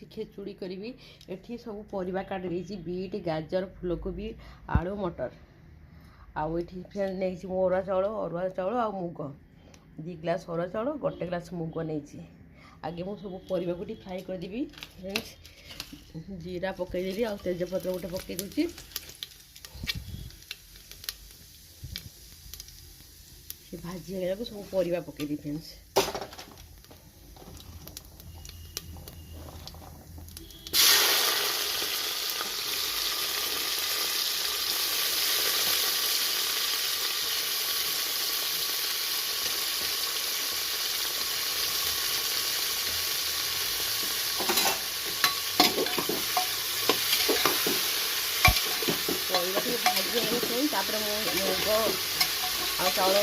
ଖେଚୁड़ी କରିବି। ଏଠି ସବୁ ପରିବା କାଟି ଦେଇଛି, ବିଟ୍, ଗାଜର, ଫୁଲକୋବି, ଆଳୁ, ମଟର। ଆଉ ଏଠି ଫେର୍ ନେଇଛି ମୁଁ ଅରୁଆ ଚାଉଳ ଆଉ ମୁଗ, 2 ଗ୍ଲାସ୍ ଅରୁଆ ଚାଉଳ, 1 ଗ୍ଲାସ୍ ମୁଗ ନେଇଛି। ଆଗେ ମୁଁ ସବୁ ପରିବାକୁ ଟିକେ ଫ୍ରାଏ କରିଦେବି। ଜିରା ପକାଇଦେବି ଆଉ ତେଜପତ୍ର ଗୋଟେ ପକାଇ ଦେଉଛି। ସେ ଭାଜି ହେଇଗଲାକୁ ସବୁ ପରିବା ପକାଇଦେବି ଫ୍ରେଣ୍ଡସ୍। ପରିବା ଟିକେ ଭାଜି ହେଇଗଲେ ଫ୍ରେଣ୍ଡସ୍, ତାପରେ ମୁଁ ମୁଗ ଆଉ ଚାଉଳ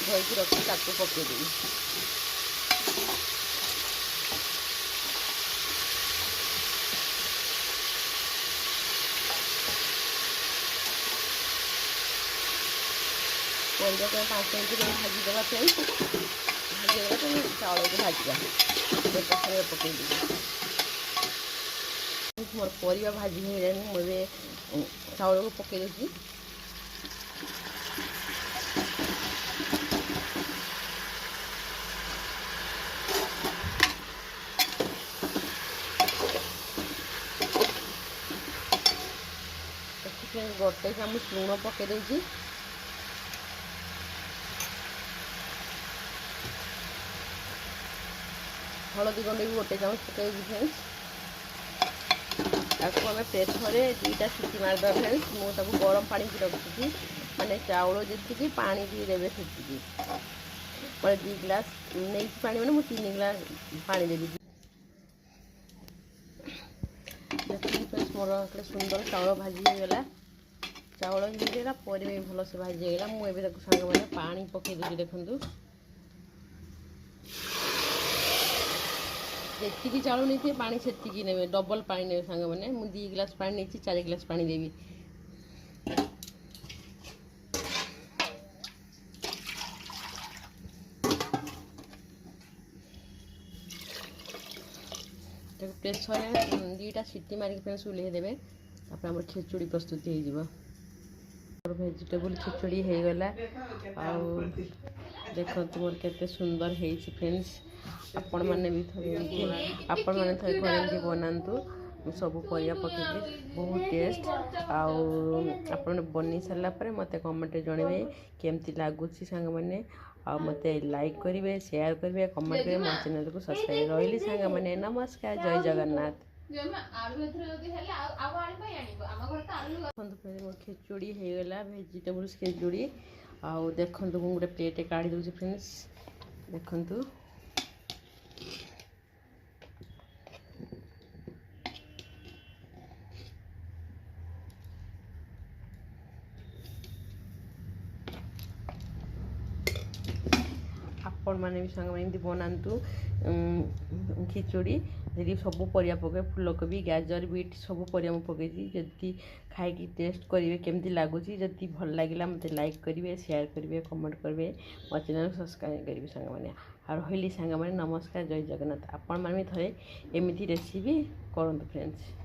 ଧୋଇକି ରଖି ତାକୁ ପକାଇଦେବି। ପରିବାକୁ 5 ମିନିଟ୍ ଭାଜିଦେବା ଫ୍ରେଣ୍ଡସ୍। ଭାଜିଦେବା ତ ଚାଉଳକୁ ଭାଜିବା, ପଛରେ ପକାଇଦେବି। ମୋର ପରିବା ଭାଜି ହେଇଗଲାଣି, ମୁଁ ଏବେ ଚାଉଳକୁ ପକାଇ ଦେଉଛି। ଏଥିପାଇଁ 1 ଚାମଚ ଲୁଣ ପକାଇ ଦେଉଛି। ହଳଦୀ ଗୁଣ୍ଡ ବି 1 ଚାମଚ ପକାଇ ଦେଉଛି ଫ୍ରେଣ୍ଡସ୍। ତାକୁ ଆମେ ପ୍ରେସରରେ 2ଟା ସିଟି ମାରିଦେବା ଫ୍ରେଣ୍ଡସ୍। ମୁଁ ତାକୁ ଗରମ ପାଣିକି ରଖିଛି, ମାନେ ଚାଉଳ ଯେତିକି ପାଣି ବି ଦେବେ ସେତିକି। ମାନେ 2 ଗ୍ଲାସ୍ ନେଇଛି ପାଣି, ମାନେ ମୁଁ 3 ଗ୍ଲାସ୍ ପାଣି ଦେବି। ଦେଖନ୍ତୁ ଫ୍ରେଣ୍ଡସ୍, ମୋର ଗୋଟେ ସୁନ୍ଦର ଚାଉଳ ଭାଜି ହେଇଗଲା। ଚାଉଳ ବି ହେଇଗଲା, ପରିବା ବି ଭଲସେ ଭାଜି ହେଇଗଲା। ମୁଁ ଏବେ ତାକୁ ସାଙ୍ଗମାନେ ପାଣି ପକାଇ ଦେଉଛି। ଦେଖନ୍ତୁ ଯେତିକି ଚାଉଳ ନେଇଥିବେ ପାଣି ସେତିକି ନେବେ, ଡବଲ୍ ପାଣି ନେବେ ସାଙ୍ଗମାନେ। ମୁଁ 2 ଗ୍ଲାସ୍ ପାଣି ନେଇଛି, 4 ଗ୍ଲାସ୍ ପାଣି ଦେବି। ତାକୁ ପ୍ରେସରରେ 2ଟା ସିଟି ମାରିକି ଫ୍ରେଣ୍ଡସ୍ ଓହ୍ଲେଇ ଦେବେ। ତାପରେ ଆମର ଖେଚୁଡ଼ି ପ୍ରସ୍ତୁତି ହେଇଯିବ। ମୋର ଭେଜିଟେବୁଲ୍ ଖେଚୁଡ଼ି ହେଇଗଲା। ଆଉ ଦେଖନ୍ତୁ ମୋର କେତେ ସୁନ୍ଦର ହେଇଛି ଫ୍ରେଣ୍ଡସ୍। ଆପଣମାନେ ବି ଥରେ ଘରେ ଏମିତି ବନାନ୍ତୁ। ସବୁ ପରିବା ପକାଇକି ବହୁତ ଟେଷ୍ଟ। ଆଉ ଆପଣ ବନେଇ ସାରିଲା ପରେ ମୋତେ କମେଣ୍ଟରେ ଜଣାଇବେ କେମିତି ଲାଗୁଛି ସାଙ୍ଗମାନେ। ଆଉ ମୋତେ ଲାଇକ୍ କରିବେ, ସେୟାର କରିବେ, କମେଣ୍ଟ କରିବେ, ମୋ ଚ୍ୟାନେଲକୁ ସବସ୍କ୍ରାଇବ୍। ରହିଲି ସାଙ୍ଗମାନେ, ନମସ୍କାର, ଜୟ ଜଗନ୍ନାଥ। ଦେଖନ୍ତୁ ମୋ ଖେଚୁଡ଼ି ହେଇଗଲା, ଭେଜିଟେବୁଲ୍ସ ଖେଚୁଡ଼ି। ଆଉ ଦେଖନ୍ତୁ ମୁଁ ଗୋଟେ ପ୍ଲେଟ୍ କାଢ଼ି ଦେଉଛି ଫ୍ରେଣ୍ଡସ୍। ଦେଖନ୍ତୁ ଆପଣମାନେ ବି ସାଙ୍ଗମାନେ ଏମିତି ବନାନ୍ତୁ ଖିଚୁଡ଼ି। ଯଦି ସବୁ ପରିବା ପକାଇବେ, ଫୁଲକୋବି, ଗାଜର, ବିଟ୍ ସବୁ ପରିବା ମୁଁ ପକାଇଛି। ଯଦି ଖାଇକି ଟେଷ୍ଟ କରିବେ କେମିତି ଲାଗୁଛି, ଯଦି ଭଲ ଲାଗିଲା ମୋତେ ଲାଇକ୍ କରିବେ, ସେୟାର କରିବେ, କମେଣ୍ଟ କରିବେ, ମୋ ଚ୍ୟାନେଲକୁ ସବସ୍କ୍ରାଇବ୍ କରିବେ ସାଙ୍ଗମାନେ। ଆଉ ରହିଲି ସାଙ୍ଗମାନେ, ନମସ୍କାର, ଜୟ ଜଗନ୍ନାଥ। ଆପଣମାନେ ବି ଥରେ ଏମିତି ରେସିପି କରନ୍ତୁ ଫ୍ରେଣ୍ଡସ୍।